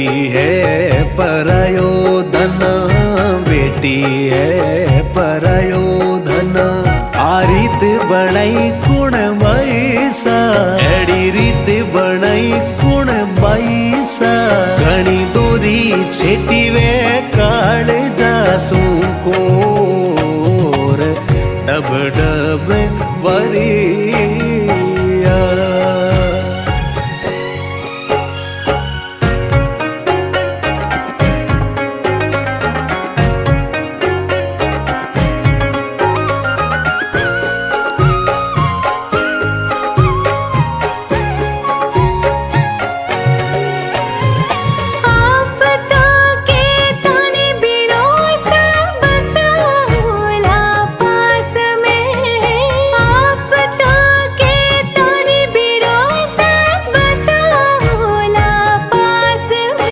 है परायो धन बेटी है परायो धन आ रीत बनाई कुण बैसा एड़ी रीत बनाई कुण बैसा घणी दोरी छेटी वे काढ़ जासू कोर डब डब वरी